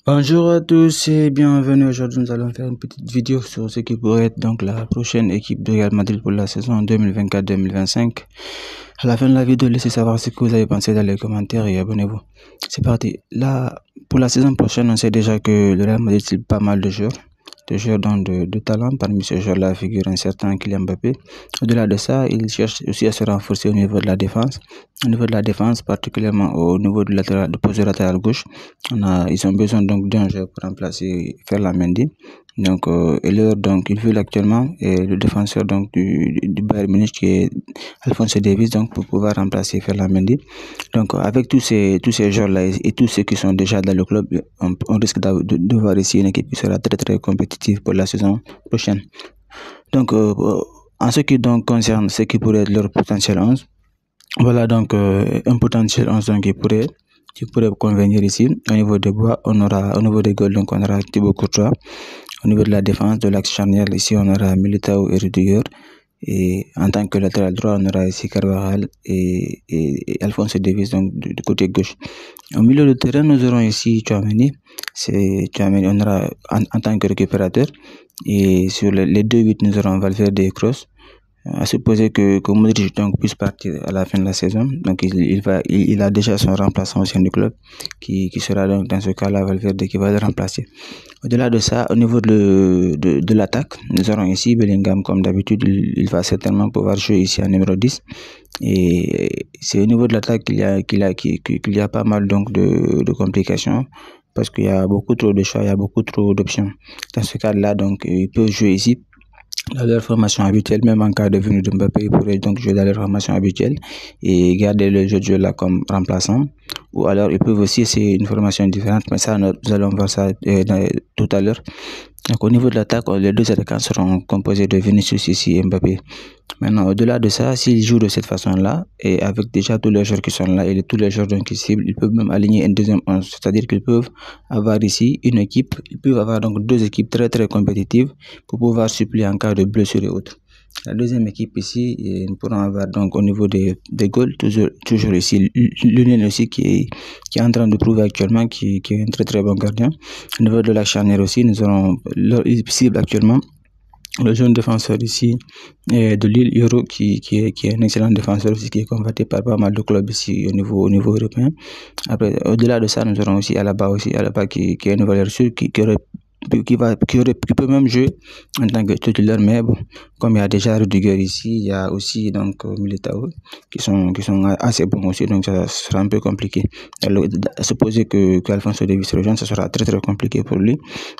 Bonjour à tous et bienvenue. Aujourd'hui, nous allons faire une petite vidéo sur ce qui pourrait être donc la prochaine équipe de Real Madrid pour la saison 2024-2025. À la fin de la vidéo, laissez savoir ce que vous avez pensé dans les commentaires et abonnez-vous. C'est parti. Là, pour la saison prochaine, on sait déjà que le Real Madrid cible pas mal de joueurs de talent. Parmi ces joueurs-là figure un certain Kylian Mbappé. Au-delà de ça, il cherche aussi à se renforcer au niveau de la défense. Au niveau de la défense, particulièrement au niveau du latéral, de poste latéral gauche, ils ont besoin donc d'un joueur pour remplacer Ferland Mendy. Donc, il veut actuellement le défenseur donc du Bayern Munich qui est Alphonso Davies donc pour pouvoir remplacer Ferland Mendy. Donc, avec tous ces joueurs-là et tous ceux qui sont déjà dans le club, on risque de voir ici une équipe qui sera très compétitive pour la saison prochaine. Donc, en ce qui donc concerne ce qui pourrait être leur potentiel 11, voilà donc un potentiel 11 donc, qui pourrait convenir ici. Au niveau des bois, au niveau des goals, donc on aura Thibaut Courtois. Au niveau de la défense, de l'axe charnière, ici on aura Militao et Rudiger. Et en tant que latéral droit, on aura ici Carvajal et Alphonso Davies donc du côté gauche. Au milieu de terrain, nous aurons ici Tchouaméni. On aura en tant que récupérateur. Et sur les 2-8, nous aurons Valverde et Kroos. À supposer que Modric donc puisse partir à la fin de la saison, donc il a déjà son remplaçant au sein du club qui sera donc dans ce cas-là Valverde qui va le remplacer. Au-delà de ça, au niveau de l'attaque, nous aurons ici Bellingham comme d'habitude, il va certainement pouvoir jouer ici en numéro 10. Et c'est au niveau de l'attaque qu'il y a pas mal donc de complications parce qu'il y a beaucoup trop de choix, il y a beaucoup trop d'options. Dans ce cas-là, donc il peut jouer ici dans leur formation habituelle, même en cas de venue de Mbappé, ils pourraient donc jouer dans leur formation habituelle et garder le jeu de jeu là comme remplaçant. Ou alors ils peuvent aussi essayer une formation différente, mais ça nous allons voir ça tout à l'heure. Donc au niveau de l'attaque, les deux attaquants seront composés de Vinicius ici et Mbappé. Maintenant, au-delà de ça, s'ils jouent de cette façon-là, et avec déjà tous les joueurs qui sont là et tous les joueurs donc qui ciblent, ils peuvent même aligner une deuxième 11, c'est-à-dire qu'ils peuvent avoir ici une équipe, ils peuvent avoir donc deux équipes très compétitives pour pouvoir suppléer en cas de blessure et autres. La deuxième équipe ici, nous pourrons avoir donc au niveau des goals, toujours ici, Lionel aussi qui est en train de prouver actuellement qui est un très bon gardien. Au niveau de la charnière aussi, nous aurons cible actuellement le jeune défenseur ici de Lille, Euro, qui est un excellent défenseur aussi, qui est convoité par pas mal de clubs ici au niveau européen. Après, au-delà de ça, nous aurons aussi Alaba qui est une valeur sûre, qui peut même jouer en tant que titulaire, mais bon, comme il y a déjà Rudiger ici, il y a aussi donc Militao qui sont assez bons aussi, donc ça sera un peu compliqué. Alors, supposer que Alphonso Davies rejoigne, ça sera très compliqué pour lui.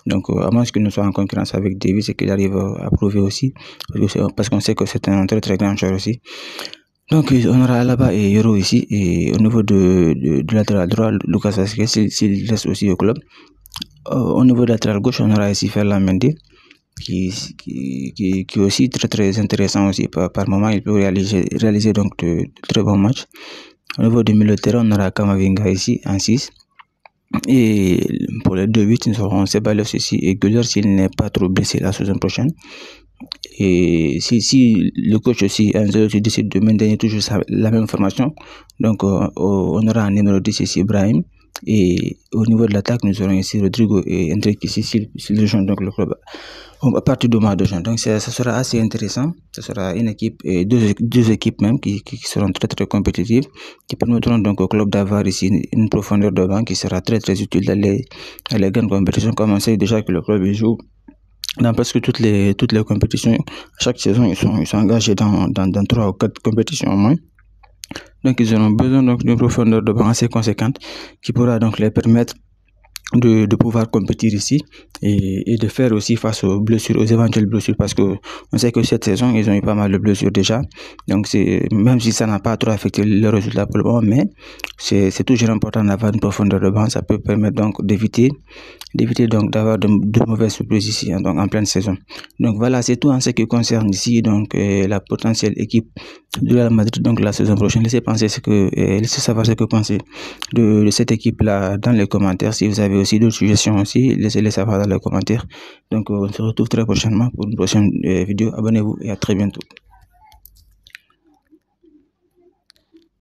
Donc à moins qu'il ne soit en concurrence avec Davies et qu'il arrive à prouver aussi, parce qu'on sait que c'est un très grand joueur aussi. Donc on aura là-bas et Euro ici, et au niveau de latéral droit, Lucas Vazquez s'il reste aussi au club. Au niveau de latéral gauche, on aura ici Ferland Mendy qui est aussi très intéressant aussi. Par moment, il peut réaliser donc de très bons matchs. Au niveau du milieu de terrain, on aura Kamavinga ici en 6. Et pour les 2-8, nous aurons Ceballos ici et Güler s'il n'est pas trop blessé la saison prochaine. Et si le coach aussi Ancelotti décide de maintenir toujours la même formation, donc on aura un numéro 10 ici Brahim. Et au niveau de l'attaque, nous aurons ici Rodrigo et Endrick ici s'ils rejoignent donc le club à partir du mois de juin. Donc ça sera assez intéressant. Ce sera une équipe et deux équipes même qui seront très compétitives, qui permettront donc au club d'avoir ici une profondeur de banc qui sera très utile dans les grandes compétitions. Comme on sait déjà que le club joue dans presque toutes les compétitions. Chaque saison, ils sont engagés dans 3 ou 4 compétitions au moins. Donc ils auront besoin donc d'une profondeur de banc assez conséquente qui pourra donc les permettre de pouvoir compétir ici et de faire aussi face aux blessures, aux éventuelles blessures, parce que on sait que cette saison ils ont eu pas mal de blessures déjà, donc même si ça n'a pas trop affecté le résultat pour le moment, mais c'est toujours important d'avoir une profondeur de banc. Ça peut permettre donc d'éviter donc d'avoir de mauvaises surprises ici donc en pleine saison. Donc voilà, c'est tout en ce qui concerne ici donc la potentielle équipe de Real Madrid donc la saison prochaine. Laissez savoir ce que vous pensez de cette équipe là dans les commentaires. Si vous avez aussi d'autres suggestions aussi, laissez-les savoir dans les commentaires. Donc on se retrouve très prochainement pour une prochaine vidéo. Abonnez-vous et à très bientôt.